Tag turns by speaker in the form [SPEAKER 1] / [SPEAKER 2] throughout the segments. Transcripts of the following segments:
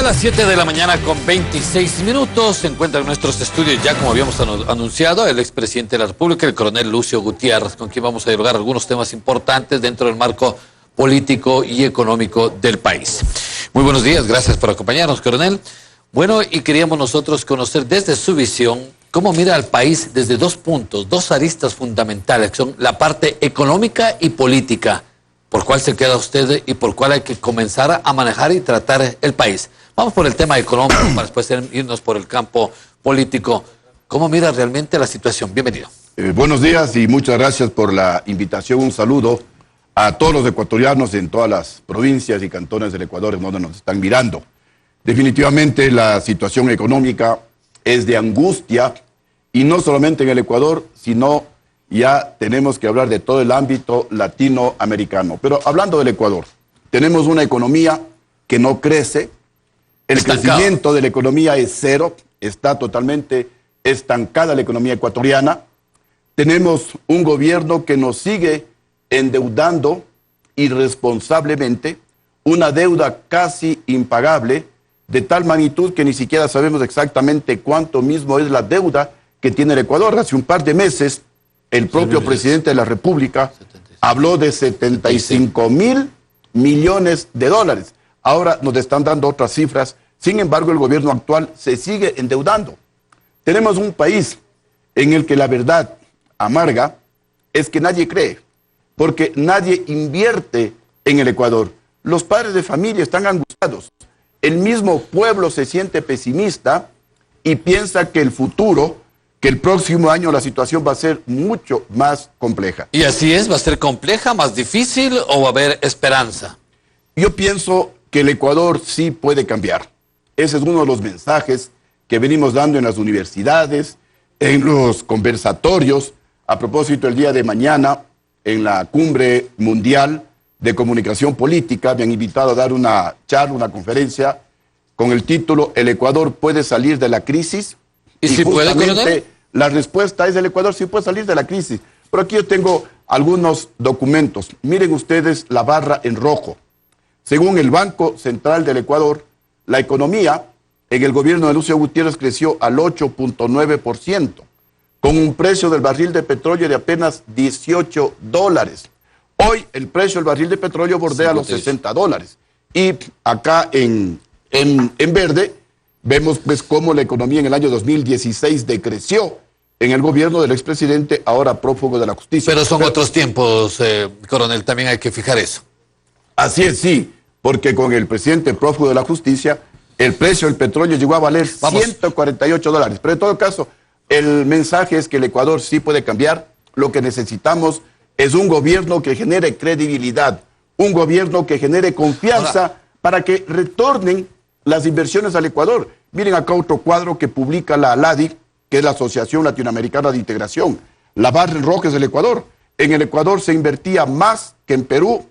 [SPEAKER 1] a las 7 de la mañana con 26 minutos se encuentra en nuestros estudios, ya como habíamos anunciado, el expresidente de la República, el coronel Lucio Gutiérrez, con quien vamos a dialogar algunos temas importantes dentro del marco político y económico del país. Muy buenos días, gracias por acompañarnos, coronel. Bueno, y queríamos nosotros conocer desde su visión cómo mira al país desde dos puntos, dos aristas fundamentales, que son la parte económica y política. ¿Por cuál se queda usted y por cuál hay que comenzar a manejar y tratar el país? Vamos por el tema económico para después irnos por el campo político. ¿Cómo mira realmente la situación? Bienvenido.
[SPEAKER 2] Buenos días y muchas gracias por la invitación. Un saludo a todos los ecuatorianos en todas las provincias y cantones del Ecuador en donde nos están mirando. Definitivamente la situación económica es de angustia y no solamente en el Ecuador, sino ya tenemos que hablar de todo el ámbito latinoamericano. Pero hablando del Ecuador, tenemos una economía que no crece, el crecimiento de la economía es cero, está totalmente estancada la economía ecuatoriana. Tenemos un gobierno que nos sigue endeudando irresponsablemente, una deuda casi impagable, de tal magnitud que ni siquiera sabemos exactamente cuánto mismo es la deuda que tiene el Ecuador. Hace un par de meses, el propio presidente de la República habló de 75.000 millones de dólares. Ahora nos están dando otras cifras. Sin embargo, el gobierno actual se sigue endeudando. Tenemos un país en el que la verdad amarga es que nadie cree, porque nadie invierte en el Ecuador. Los padres de familia están angustiados. El mismo pueblo se siente pesimista y piensa que el futuro, que el próximo año la situación va a ser mucho más compleja.
[SPEAKER 1] ¿Y así es? ¿Va a ser compleja, más difícil o va a haber esperanza?
[SPEAKER 2] Yo pienso que el Ecuador sí puede cambiar. Ese es uno de los mensajes que venimos dando en las universidades, en los conversatorios. A propósito, el día de mañana, en la Cumbre Mundial de Comunicación Política, me han invitado a dar una charla, una conferencia, con el título ¿El Ecuador puede salir de la crisis?
[SPEAKER 1] ¿Y si puede, coronel?
[SPEAKER 2] La respuesta es: el Ecuador sí puede salir de la crisis. Pero aquí yo tengo algunos documentos. Miren ustedes la barra en rojo. Según el Banco Central del Ecuador, la economía en el gobierno de Lucio Gutiérrez creció al 8.9%, con un precio del barril de petróleo de apenas $18. Hoy el precio del barril de petróleo bordea los $60. Y acá en verde vemos pues cómo la economía en el año 2016 decreció en el gobierno del expresidente, ahora prófugo de la justicia.
[SPEAKER 1] Pero son otros tiempos, coronel, también hay que fijar eso.
[SPEAKER 2] Así es, sí, porque con el presidente prófugo de la justicia, el precio del petróleo llegó a valer $148. Pero en todo caso, el mensaje es que el Ecuador sí puede cambiar. Lo que necesitamos es un gobierno que genere credibilidad, un gobierno que genere confianza para que retornen las inversiones al Ecuador. Miren acá otro cuadro que publica la ALADI, que es la Asociación Latinoamericana de Integración. La barra en roja es el Ecuador. En el Ecuador se invertía más que en Perú,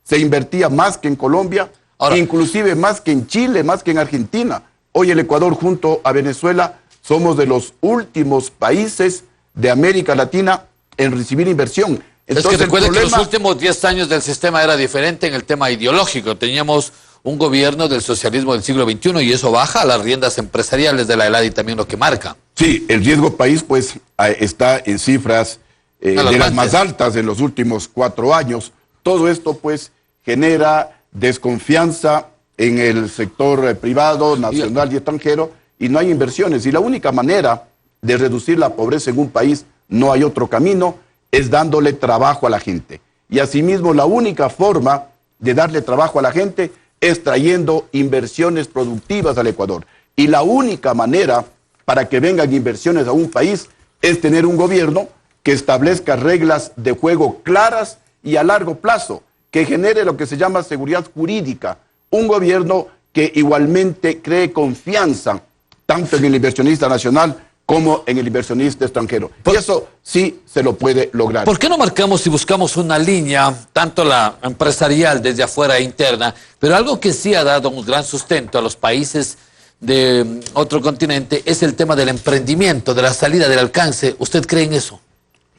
[SPEAKER 2] se invertía más que en Colombia, inclusive más que en Chile, más que en Argentina. Hoy el Ecuador junto a Venezuela somos de los últimos países de América Latina en recibir inversión. Entonces,
[SPEAKER 1] es que recuerden que los últimos 10 años del sistema era diferente en el tema ideológico. Teníamos un gobierno del socialismo del siglo XXI y eso baja a las riendas empresariales de la ELADI, también lo que marca.
[SPEAKER 2] Sí, el riesgo país pues está en cifras de las más altas en los últimos 4 años. Todo esto pues genera desconfianza en el sector privado, nacional y extranjero, y no hay inversiones. Y la única manera de reducir la pobreza en un país, no hay otro camino, es dándole trabajo a la gente. Y asimismo la única forma de darle trabajo a la gente es trayendo inversiones productivas al Ecuador. Y la única manera para que vengan inversiones a un país es tener un gobierno que establezca reglas de juego claras y a largo plazo, que genere lo que se llama seguridad jurídica. Un gobierno que igualmente cree confianza tanto en el inversionista nacional como en el inversionista extranjero. Y eso sí se lo puede lograr.
[SPEAKER 1] ¿Por qué no marcamos y buscamos una línea, tanto la empresarial desde afuera e interna, pero algo que sí ha dado un gran sustento a los países de otro continente es el tema del emprendimiento, de la salida, del alcance? ¿Usted cree en eso?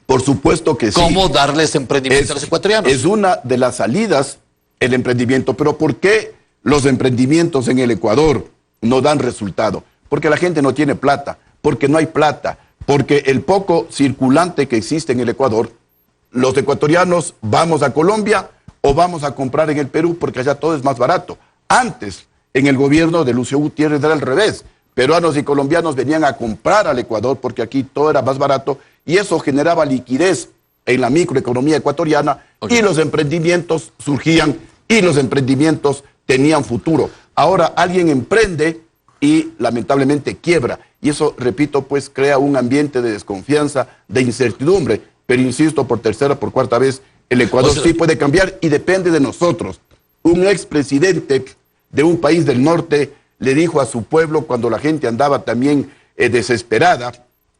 [SPEAKER 2] Por supuesto que sí.
[SPEAKER 1] ¿Cómo darles emprendimiento a los ecuatorianos?
[SPEAKER 2] Es una de las salidas el emprendimiento. Pero ¿por qué los emprendimientos en el Ecuador no dan resultado, porque la gente no tiene plata, porque no hay plata, porque el poco circulante que existe en el Ecuador, los ecuatorianos vamos a Colombia o vamos a comprar en el Perú porque allá todo es más barato. Antes, en el gobierno de Lucio Gutiérrez era al revés. Peruanos y colombianos venían a comprar al Ecuador porque aquí todo era más barato y eso generaba liquidez en la microeconomía ecuatoriana y los emprendimientos surgían y los emprendimientos tenían futuro. Ahora alguien emprende y lamentablemente quiebra. Y eso, repito, pues crea un ambiente de desconfianza, de incertidumbre. Pero insisto, por tercera, por cuarta vez, el Ecuador sí puede cambiar y depende de nosotros. Un expresidente de un país del norte le dijo a su pueblo cuando la gente andaba también desesperada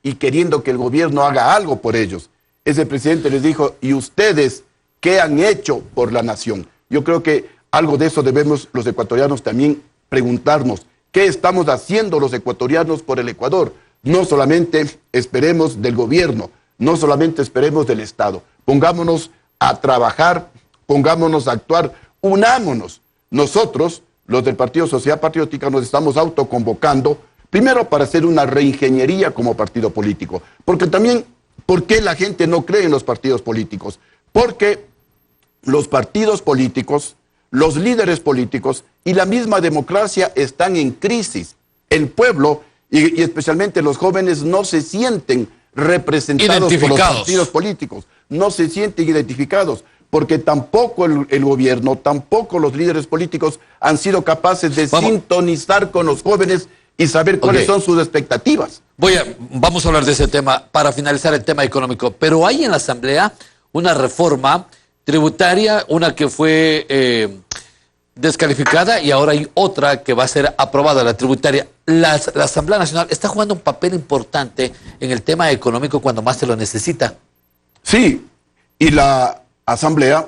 [SPEAKER 2] y queriendo que el gobierno haga algo por ellos. Ese presidente les dijo, ¿y ustedes qué han hecho por la nación? Yo creo que algo de eso debemos los ecuatorianos también preguntarnos. ¿Qué estamos haciendo los ecuatorianos por el Ecuador? No solamente esperemos del gobierno, no solamente esperemos del Estado. Pongámonos a trabajar, pongámonos a actuar, unámonos. Nosotros, los del Partido Sociedad Patriótica, nos estamos autoconvocando, primero para hacer una reingeniería como partido político. Porque también, ¿por qué la gente no cree en los partidos políticos? Porque los partidos políticos, los líderes políticos y la misma democracia están en crisis. El pueblo y especialmente los jóvenes no se sienten representados por los partidos políticos, no se sienten identificados, porque tampoco el gobierno, tampoco los líderes políticos han sido capaces de sintonizar con los jóvenes y saber cuáles son sus expectativas.
[SPEAKER 1] Vamos a hablar de ese tema para finalizar el tema económico, pero hay en la Asamblea una reforma tributaria, una que fue descalificada y ahora hay otra que va a ser aprobada, la tributaria. La Asamblea Nacional está jugando un papel importante en el tema económico cuando más se lo necesita.
[SPEAKER 2] Sí, y la Asamblea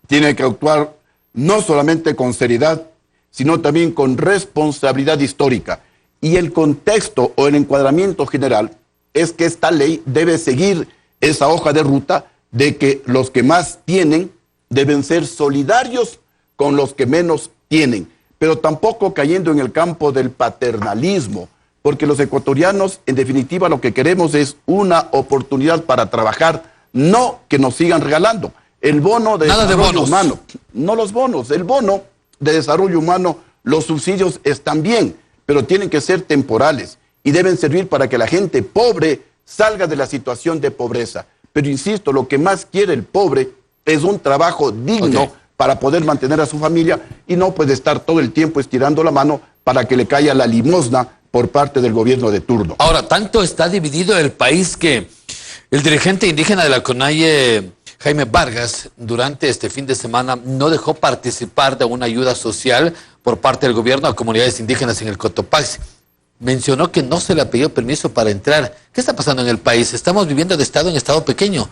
[SPEAKER 2] tiene que actuar no solamente con seriedad, sino también con responsabilidad histórica. Y el contexto o el encuadramiento general es que esta ley debe seguir esa hoja de ruta de que los que más tienen deben ser solidarios con los que menos tienen, pero tampoco cayendo en el campo del paternalismo, porque los ecuatorianos, en definitiva, lo que queremos es una oportunidad para trabajar, no que nos sigan regalando. El bono de desarrollo humano, no los bonos, el bono de desarrollo humano, los subsidios están bien, pero tienen que ser temporales y deben servir para que la gente pobre salga de la situación de pobreza. Pero insisto, lo que más quiere el pobre es un trabajo digno para poder mantener a su familia y no puede estar todo el tiempo estirando la mano para que le caiga la limosna por parte del gobierno de turno.
[SPEAKER 1] Ahora, tanto está dividido el país que el dirigente indígena de la CONAIE, Jaime Vargas, durante este fin de semana no dejó participar de una ayuda social por parte del gobierno a comunidades indígenas en el Cotopaxi. Mencionó que no se le pidió permiso para entrar. ¿Qué está pasando en el país? Estamos viviendo de estado en estado pequeño.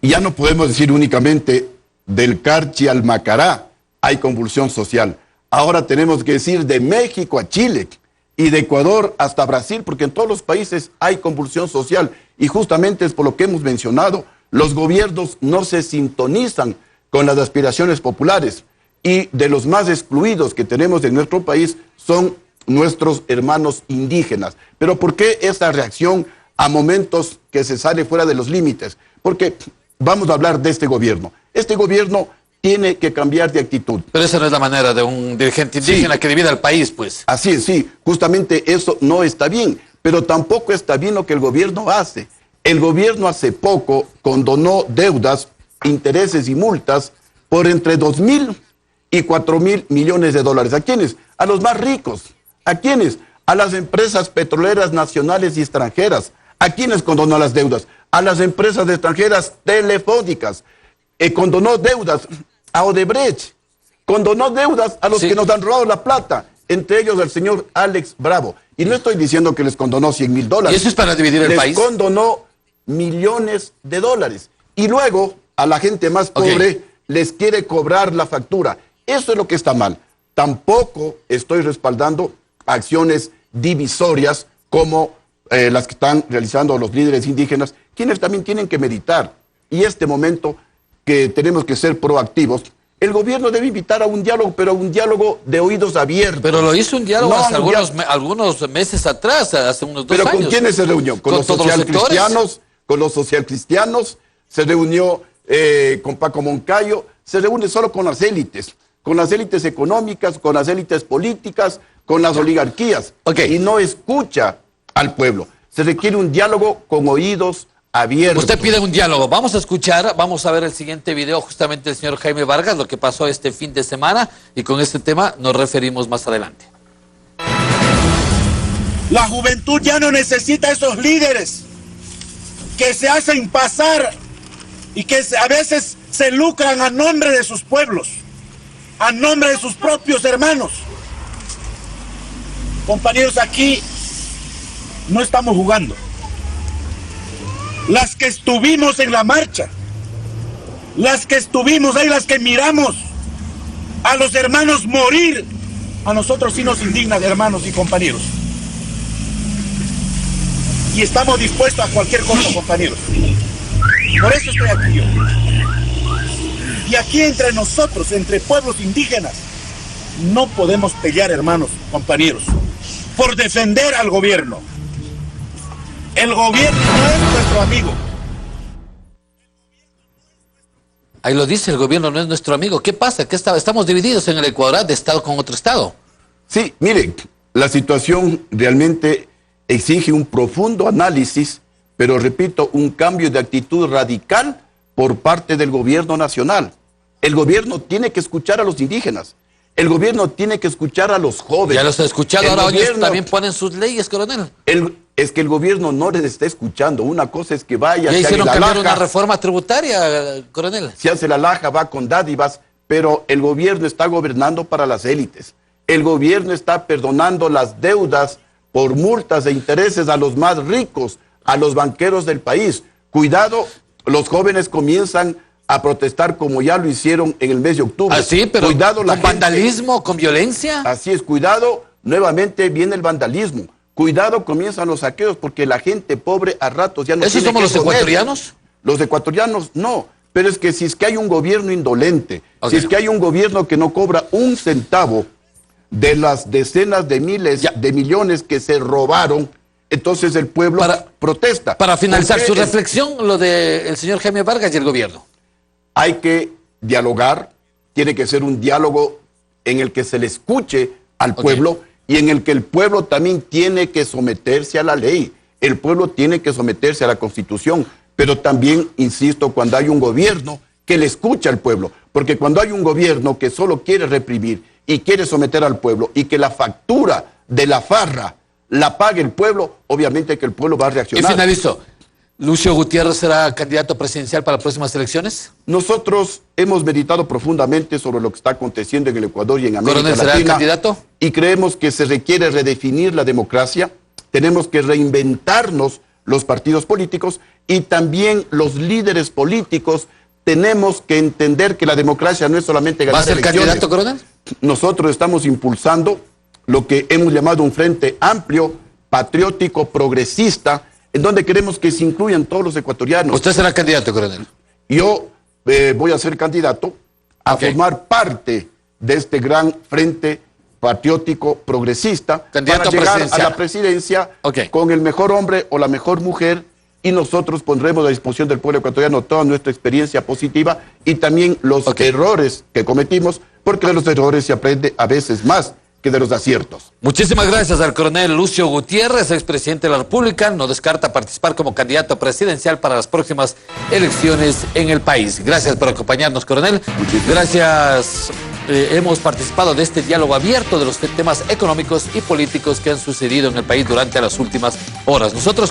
[SPEAKER 2] Y ya no podemos decir únicamente del Carchi al Macará hay convulsión social. Ahora tenemos que decir de México a Chile y de Ecuador hasta Brasil, porque en todos los países hay convulsión social. Y justamente es por lo que hemos mencionado, los gobiernos no se sintonizan con las aspiraciones populares. Y de los más excluidos que tenemos en nuestro país son nuestros hermanos indígenas. Pero ¿por qué esta reacción a momentos que se sale fuera de los límites? Porque vamos a hablar de este gobierno. Este gobierno tiene que cambiar de actitud.
[SPEAKER 1] Pero esa no es la manera de un dirigente indígena que divide al país, pues.
[SPEAKER 2] Así es, sí. Justamente eso no está bien. Pero tampoco está bien lo que el gobierno hace. El gobierno hace poco condonó deudas, intereses y multas por entre 2.000 y 4.000 millones de dólares. ¿A quiénes? A los más ricos. ¿A quiénes? A las empresas petroleras nacionales y extranjeras. ¿A quiénes condonó las deudas? A las empresas extranjeras telefónicas. Condonó deudas a Odebrecht. Condonó deudas a los que nos han robado la plata. Entre ellos al señor Alex Bravo. Y no estoy diciendo que les condonó 100.000 dólares.
[SPEAKER 1] ¿Y eso es para dividir el país?
[SPEAKER 2] Les condonó millones de dólares. Y luego a la gente más pobre les quiere cobrar la factura. Eso es lo que está mal. Tampoco estoy respaldando acciones divisorias como las que están realizando los líderes indígenas, quienes también tienen que meditar. Y este momento que tenemos que ser proactivos El gobierno debe invitar a un diálogo, pero a un diálogo de oídos abiertos.
[SPEAKER 1] Pero lo hizo un diálogo
[SPEAKER 2] No,
[SPEAKER 1] hace
[SPEAKER 2] un
[SPEAKER 1] algunos meses atrás, hace unos 2
[SPEAKER 2] ¿Pero
[SPEAKER 1] años.
[SPEAKER 2] con quiénes se reunió? ¿Con los
[SPEAKER 1] todos los
[SPEAKER 2] socialcristianos? ¿Con los socialcristianos? Se reunió con Paco Moncayo. Se reúne solo con las élites económicas, con las élites políticas, con las oligarquías.
[SPEAKER 1] Okay.
[SPEAKER 2] Y no escucha al pueblo. Se requiere un diálogo con oídos abiertos.
[SPEAKER 1] Usted pide un diálogo. Vamos a escuchar, vamos a ver el siguiente video justamente del señor Jaime Vargas, lo que pasó este fin de semana, y con este tema nos referimos más adelante.
[SPEAKER 3] La juventud ya no necesita esos líderes que se hacen pasar y que a veces se lucran a nombre de sus pueblos, a nombre de sus propios hermanos. Compañeros, aquí no estamos jugando. Las que estuvimos en la marcha, las que estuvimos ahí, las que miramos a los hermanos morir, a nosotros sí nos indigna, hermanos y compañeros. Y estamos dispuestos a cualquier cosa, compañeros. Por eso estoy aquí yo. Y aquí entre nosotros, entre pueblos indígenas, no podemos pelear, hermanos, compañeros, por defender al gobierno. El gobierno no es nuestro amigo.
[SPEAKER 1] Ahí lo dice, el gobierno no es nuestro amigo. ¿Qué pasa? ¿Qué estamos divididos en el Ecuador de estado con otro estado?
[SPEAKER 2] Sí, mire, la situación realmente exige un profundo análisis, pero repito, un cambio de actitud radical por parte del gobierno nacional. El gobierno tiene que escuchar a los indígenas. El gobierno tiene que escuchar a los jóvenes.
[SPEAKER 1] Ya los he escuchado, ahora ellos también ponen sus leyes, coronel.
[SPEAKER 2] Es que el gobierno no les está escuchando. Una cosa es que vaya,
[SPEAKER 1] Ya hicieron
[SPEAKER 2] la
[SPEAKER 1] cambiar
[SPEAKER 2] laja,
[SPEAKER 1] una reforma tributaria, coronel.
[SPEAKER 2] se hace la laja, va con dádivas, pero el gobierno está gobernando para las élites. El gobierno está perdonando las deudas por multas e intereses a los más ricos, a los banqueros del país. Cuidado, los jóvenes comienzan a protestar como ya lo hicieron en el mes de octubre.
[SPEAKER 1] Así, pero
[SPEAKER 2] cuidado,
[SPEAKER 1] con vandalismo, con violencia.
[SPEAKER 2] Así es, cuidado, nuevamente viene el vandalismo. Cuidado, comienzan los saqueos porque la gente pobre a ratos ya no
[SPEAKER 1] ¿Esos
[SPEAKER 2] tiene
[SPEAKER 1] somos
[SPEAKER 2] que
[SPEAKER 1] los
[SPEAKER 2] comer.
[SPEAKER 1] ecuatorianos?
[SPEAKER 2] Los ecuatorianos no, pero es que si es que hay un gobierno indolente, si es que hay un gobierno que no cobra un centavo de las decenas de miles de millones que se robaron, entonces el pueblo protesta.
[SPEAKER 1] Para finalizar
[SPEAKER 2] Porque
[SPEAKER 1] su reflexión, lo del señor Jaime Vargas y el gobierno.
[SPEAKER 2] hay que dialogar, tiene que ser un diálogo en el que se le escuche al pueblo y en el que el pueblo también tiene que someterse a la ley. El pueblo tiene que someterse a la Constitución, pero también, insisto, cuando hay un gobierno que le escucha al pueblo, porque cuando hay un gobierno que solo quiere reprimir y quiere someter al pueblo y que la factura de la farra la pague el pueblo, obviamente que el pueblo va a
[SPEAKER 1] Y
[SPEAKER 2] reaccionar.
[SPEAKER 1] finalizo. ¿Lucio Gutiérrez será candidato presidencial para las próximas elecciones?
[SPEAKER 2] Nosotros hemos meditado profundamente sobre lo que está aconteciendo en el Ecuador y en América
[SPEAKER 1] ¿Coronel será
[SPEAKER 2] Latina,
[SPEAKER 1] candidato?
[SPEAKER 2] y creemos que se requiere redefinir la democracia, tenemos que reinventarnos los partidos políticos y también los líderes políticos. Tenemos que entender que la democracia no es solamente ganar
[SPEAKER 1] ¿Va a ser
[SPEAKER 2] elecciones.
[SPEAKER 1] candidato, coronel?
[SPEAKER 2] Nosotros estamos impulsando lo que hemos llamado un frente amplio, patriótico, progresista, en donde queremos que se incluyan todos los ecuatorianos.
[SPEAKER 1] ¿Usted será candidato, coronel?
[SPEAKER 2] Yo voy a ser candidato a formar parte de este gran frente patriótico progresista
[SPEAKER 1] Candidato
[SPEAKER 2] para llegar a
[SPEAKER 1] presidencial.
[SPEAKER 2] la presidencia
[SPEAKER 1] Ok.
[SPEAKER 2] con el mejor hombre o la mejor mujer, y nosotros pondremos a disposición del pueblo ecuatoriano toda nuestra experiencia positiva y también los errores que cometimos, porque de los errores se aprende a veces más que de los aciertos.
[SPEAKER 1] Muchísimas gracias al coronel Lucio Gutiérrez, expresidente de la República. No descarta participar como candidato presidencial para las próximas elecciones en el país. Gracias por acompañarnos, coronel. Gracias. Hemos participado de este diálogo abierto de los temas económicos y políticos que han sucedido en el país durante las últimas horas. Nosotros